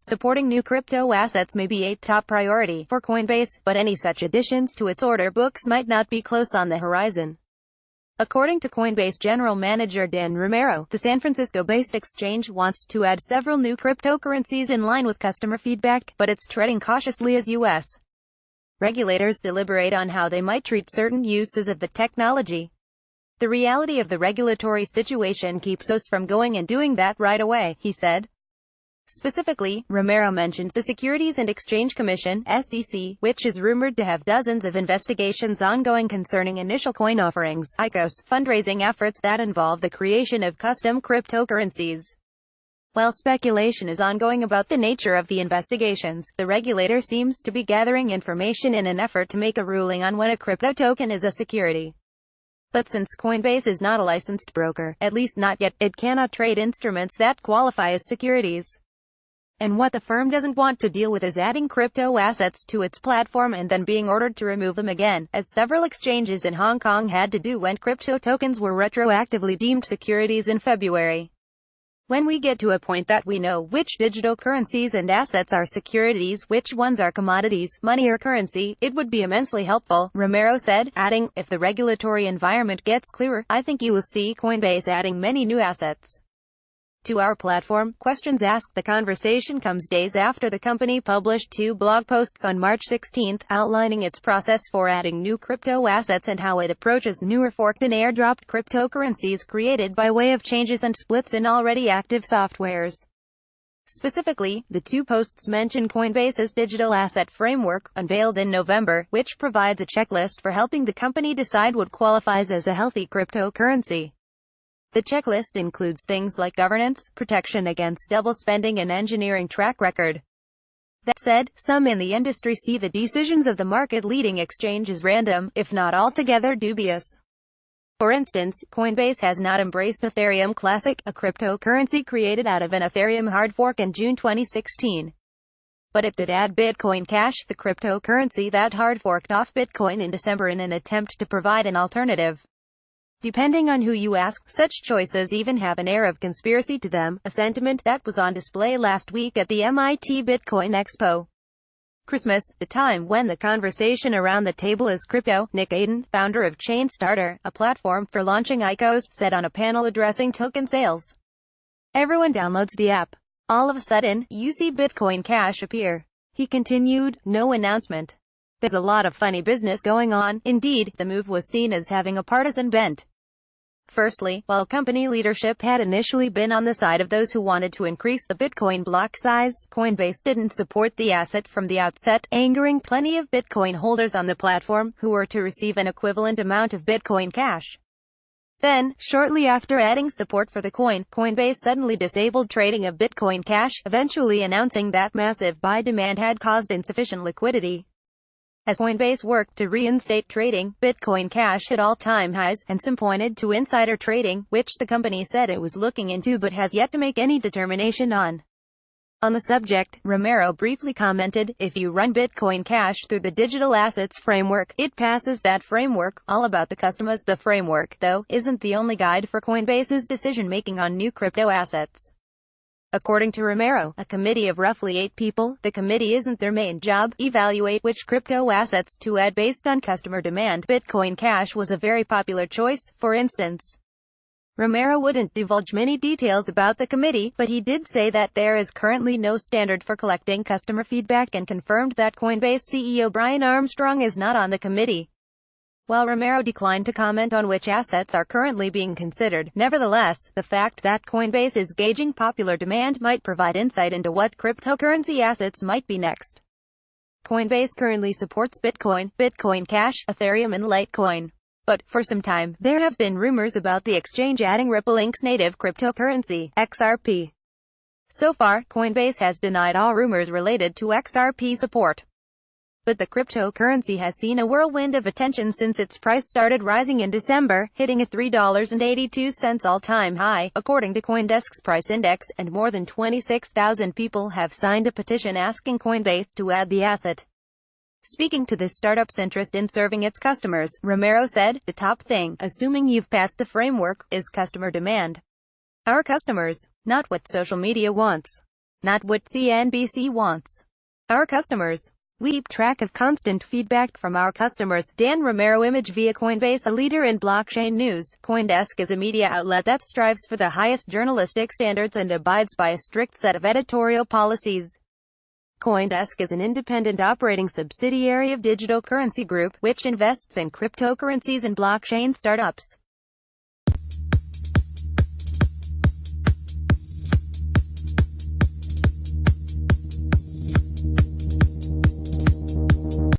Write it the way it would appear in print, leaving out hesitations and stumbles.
Supporting new crypto assets may be a top priority for Coinbase, but any such additions to its order books might not be close on the horizon. According to Coinbase General Manager Dan Romero, the San Francisco-based exchange wants to add several new cryptocurrencies in line with customer feedback, but it's treading cautiously as U.S. regulators deliberate on how they might treat certain uses of the technology. The reality of the regulatory situation keeps us from going and doing that right away, he said. Specifically, Romero mentioned the Securities and Exchange Commission, SEC, which is rumored to have dozens of investigations ongoing concerning initial coin offerings, ICOs, fundraising efforts that involve the creation of custom cryptocurrencies. While speculation is ongoing about the nature of the investigations, the regulator seems to be gathering information in an effort to make a ruling on when a crypto token is a security. But since Coinbase is not a licensed broker, at least not yet, it cannot trade instruments that qualify as securities. And what the firm doesn't want to deal with is adding crypto assets to its platform and then being ordered to remove them again, as several exchanges in Hong Kong had to do when crypto tokens were retroactively deemed securities in February. When we get to a point that we know which digital currencies and assets are securities, which ones are commodities, money or currency, it would be immensely helpful, Romero said, adding, if the regulatory environment gets clearer, I think you will see Coinbase adding many new assets to our platform. Questions asked. The conversation comes days after the company published 2 blog posts on March 16, outlining its process for adding new crypto assets and how it approaches newer forked and airdropped cryptocurrencies created by way of changes and splits in already active softwares. Specifically, the 2 posts mention Coinbase's digital asset framework, unveiled in November, which provides a checklist for helping the company decide what qualifies as a healthy cryptocurrency. The checklist includes things like governance, protection against double spending and engineering track record. That said, some in the industry see the decisions of the market-leading exchange as random, if not altogether dubious. For instance, Coinbase has not embraced Ethereum Classic, a cryptocurrency created out of an Ethereum hard fork in June 2016. But it did add Bitcoin Cash, the cryptocurrency that hard-forked off Bitcoin in December in an attempt to provide an alternative. Depending on who you ask, such choices even have an air of conspiracy to them, a sentiment that was on display last week at the MIT Bitcoin Expo. Christmas, the time when the conversation around the table is crypto, Nick Aden, founder of Chainstarter, a platform for launching ICOs, said on a panel addressing token sales. Everyone downloads the app. All of a sudden, you see Bitcoin Cash appear. He continued, no announcement. There's a lot of funny business going on. Indeed, the move was seen as having a partisan bent. Firstly, while company leadership had initially been on the side of those who wanted to increase the Bitcoin block size, Coinbase didn't support the asset from the outset, angering plenty of Bitcoin holders on the platform, who were to receive an equivalent amount of Bitcoin Cash. Then, shortly after adding support for the coin, Coinbase suddenly disabled trading of Bitcoin Cash, eventually announcing that massive buy demand had caused insufficient liquidity. As Coinbase worked to reinstate trading, Bitcoin Cash hit all-time highs, and some pointed to insider trading, which the company said it was looking into but has yet to make any determination on. On the subject, Romero briefly commented, if you run Bitcoin Cash through the digital assets framework, it passes that framework. All about the customers. The framework, though, isn't the only guide for Coinbase's decision-making on new crypto assets. According to Romero, a committee of roughly 8 people, the committee isn't their main job, evaluate which crypto assets to add based on customer demand. Bitcoin Cash was a very popular choice, for instance. Romero wouldn't divulge many details about the committee, but he did say that there is currently no standard for collecting customer feedback and confirmed that Coinbase CEO Brian Armstrong is not on the committee. While Romero declined to comment on which assets are currently being considered, nevertheless, the fact that Coinbase is gauging popular demand might provide insight into what cryptocurrency assets might be next. Coinbase currently supports Bitcoin, Bitcoin Cash, Ethereum and Litecoin. But, for some time, there have been rumors about the exchange adding Ripple Inc.'s native cryptocurrency, XRP. So far, Coinbase has denied all rumors related to XRP support. But the cryptocurrency has seen a whirlwind of attention since its price started rising in December, hitting a $3.82 all-time high, according to CoinDesk's price index, and more than 26,000 people have signed a petition asking Coinbase to add the asset. Speaking to the startup's interest in serving its customers, Romero said, the top thing, assuming you've passed the framework, is customer demand. Our customers, not what social media wants. not what CNBC wants. Our customers. We keep track of constant feedback from our customers. Dan Romero image via Coinbase, a leader in blockchain news. CoinDesk is a media outlet that strives for the highest journalistic standards and abides by a strict set of editorial policies. CoinDesk is an independent operating subsidiary of Digital Currency Group, which invests in cryptocurrencies and blockchain startups.